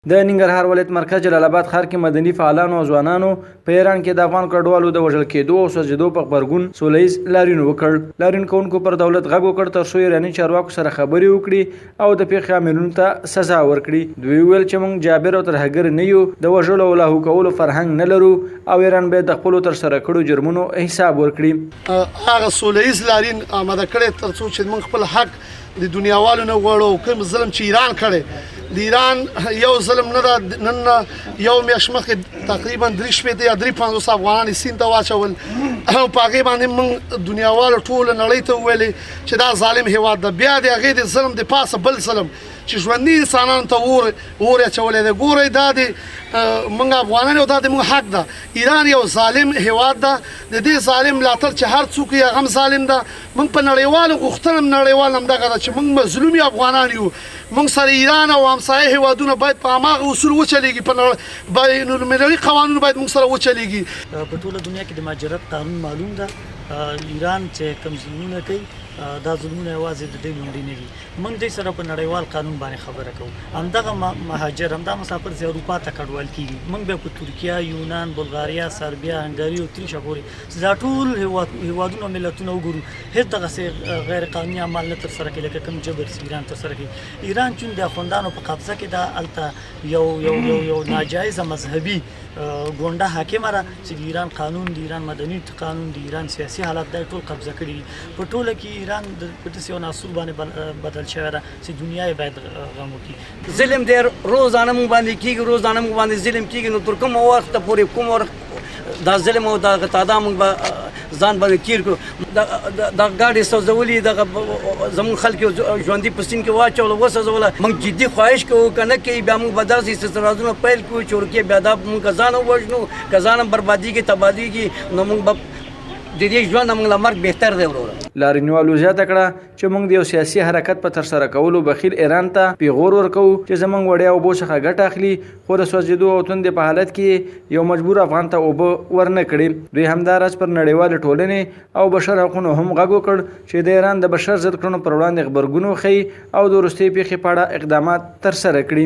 د ننګرهار ولایت مرکز جلال آباد ښار کې مدني فعالانو او ځوانانو په ایران کې د افغان کډوالو د وژل کېدو او سوځيدو په غبرګون سولهییز لاريون وکړ. لاريون کوونکو پر دولت غږ وکړ تر څو ایراني چارواکو سره خبرې وکړي او د پیښې عاملونو ته سزا ورکړي. دوی ویل چې موږ جابر او ترهګر نه یو، د وژلو او لاهو کولو فرهنګ نه لرو او ایران باید د خپلو تر سره کړو جرمونو حساب ورکړي. هغه سولهییز لاريون آماده کړي تر څو چې موږ خپل حق د دنیاوالو نه غواړو. کوم ظلم چې ایران کړي د ایران یو ظلم نه ده. نن یو میاشت مخکې تقریبا 3 یا 350 افغانان سیند ته واچول او په هغې باندې موږ دنیاوالو ټوله نړۍ ته وویلې چې دا ظالم هېواد ده. بیا د هغې د ظلم د پاسه بل ظلم چې ژوندي انسانانو ته اور اچولی دی. ګورئ دا د موږ افغانان او دا د موږ حق ده. ایران یو ظالم هېواد ده. د دې ظالم ملاتړ چې هر څوک یې هغه هم ظالم ده. موږ په نړیوالو غوښتنه نړیوال همدغه ده چې موږ مظلوم افغانان یو. موږ سره ایران او همسایه هېوادونه باید په هماغه اصول وچلېږي، په بین المللي قوانینو باید موږ سره وچلېږي. په ټوله دنیا کې د مهاجرت قانون معلوم ده. ایران چې کوم ظلمونه کوي دا ظلمونه یوازې د دوی لومړي نه دي. موږ دوی سره په نړیوال قانون باندې خبره کوو. همدغه مهاجر همدا مسافر چې اروپا ته کډوال کیږي موږ بیا په ترکیه، یونان، بلغاریا، سربیا، هنګري او اتریش پورې دا ټول هېوادونه او ملتونه وګورو، هېڅ دغسې غیر قانوني عمل نه ترسره کوي لکه کوم جبر چې ایران ترسره کوي. ایران چون د اخوندانو په قبضه کې ده، هلته یو ناجایزه مذهبي ګونډه حاکمه ده چې د ایران قانون، د ایران مدني قانون، د ایران سیاسي حالت دا ټول قبضه کړي دي. په ټوله کې ایران په داسې یو ناسور باندې بدل شوی ده چې دنیا یې باید غم وکړي. ظلم دی روزانه موږ باندې کېږي، روزانه موږ باندې ظلم کېږي. نو تر کوم وخته پورې کوم وخت دا ظلم او دا تعدا موږ به ځان باندې تېر کړو. دا ګاډې سوځولې دغه زموږ خلک ژوندي په سیند کې واچوله وسوځوله. موږ جدي خواهش کوو که نه کوي بیا موږ به داسې استعراضونه پیل کړو چې ورکې بیا دا موږ که ځان ووژنو که ځان هم بربادېږي تبادېږي نو موږ به د دې ژوند موږ له مرګ بهتر دی. وروره لاريونوالو زیاته کړه چې موږ د یو سیاسي حرکت په ترسره کولو بخیل ایران ته پیغور ورکوو چې زموږ وړیا اوبو څخه ګټه اخلي، خو د سوځېدو او توندې په حالت کې یو مجبور افغان ته اوبه ورنه کړي. دوی همداراز پر نړیوالې ټولنې او بشر حقونو هم غږ وکړ چې د ایران د بشر ضد کړنو پر وړاندې غبرګون وښیي او د وروستۍ پیښې په اړه اقدامات ترسره کړي.